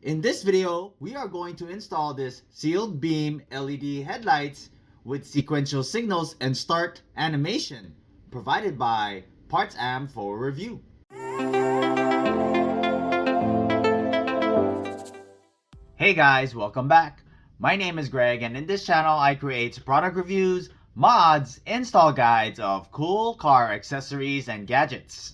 In this video, we are going to install this sealed beam LED headlights with sequential signals and start animation provided by Partsam for review. Hey guys, welcome back. My name is Greg, and in this channel I create product reviews, mods, install guides of cool car accessories and gadgets.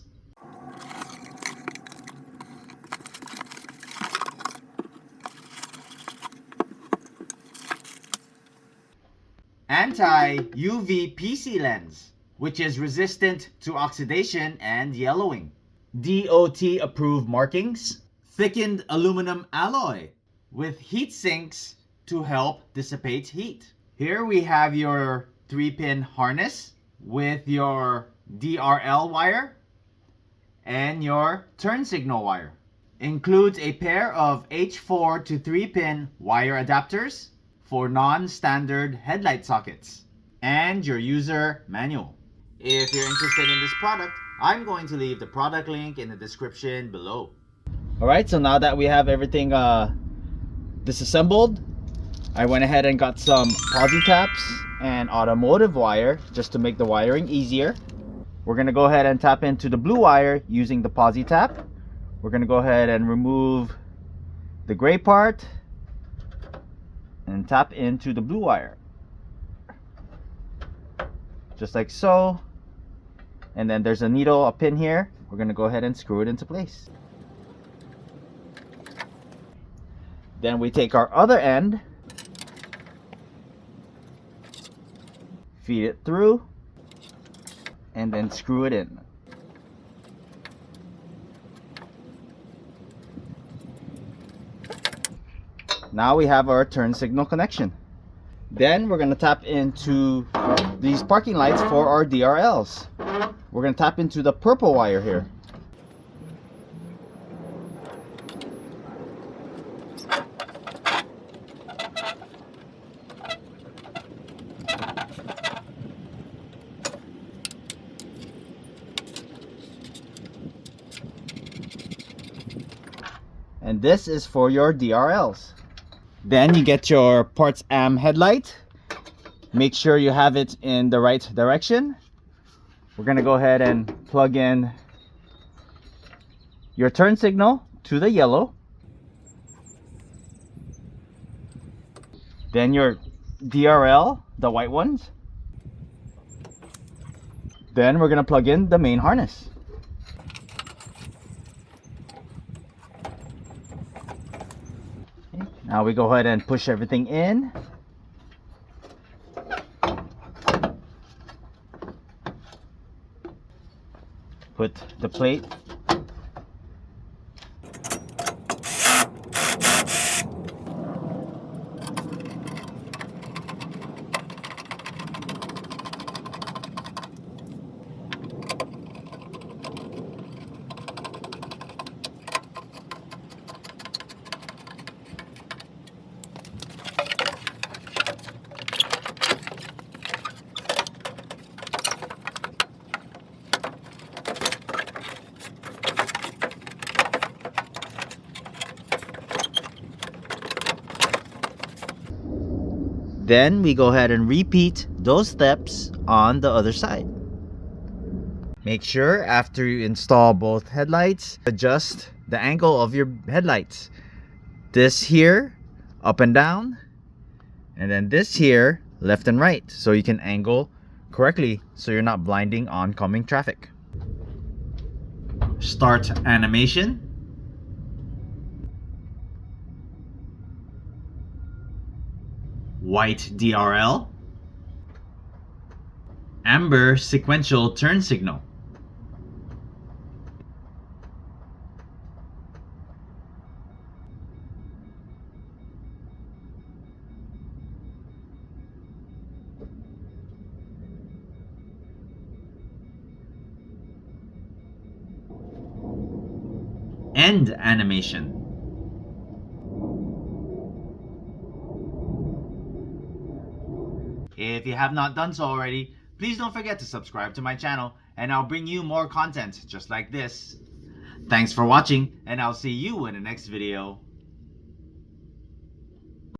Anti-UV PC lens, which is resistant to oxidation and yellowing. DOT approved markings. Thickened aluminum alloy with heat sinks to help dissipate heat. Here we have your 3-pin harness with your DRL wire and your turn signal wire. Includes a pair of H4 to 3-pin wire adapters for non-standard headlight sockets, and your user manual. If you're interested in this product, I'm going to leave the product link in the description below. Alright, so now that we have everything disassembled, I went ahead and got some posi taps and automotive wire just to make the wiring easier. We're going to go ahead and tap into the blue wire using the posi tap. We're going to go ahead and remove the gray part and tap into the blue wire just like so, and then there's a needle, a pin here. We're going to go ahead and screw it into place. Then we take our other end, feed it through, and then screw it in. Now we have our turn signal connection. Then we're going to tap into these parking lights for our DRLs. We're going to tap into the purple wire here. And this is for your DRLs. Then you get your Partsam headlight. Make sure you have it in the right direction. We're going to go ahead and plug in your turn signal to the yellow. Then your DRL, the white ones. Then we're going to plug in the main harness. Now we go ahead and push everything in. Put the plate. Then we go ahead and repeat those steps on the other side. Make sure after you install both headlights, adjust the angle of your headlights. This here, up and down, and then this here, left and right, so you can angle correctly so you're not blinding oncoming traffic. Start animation. White DRL, amber sequential turn signal, end animation. If you have not done so already, please don't forget to subscribe to my channel, and I'll bring you more content just like this. Thanks for watching, and I'll see you in the next video.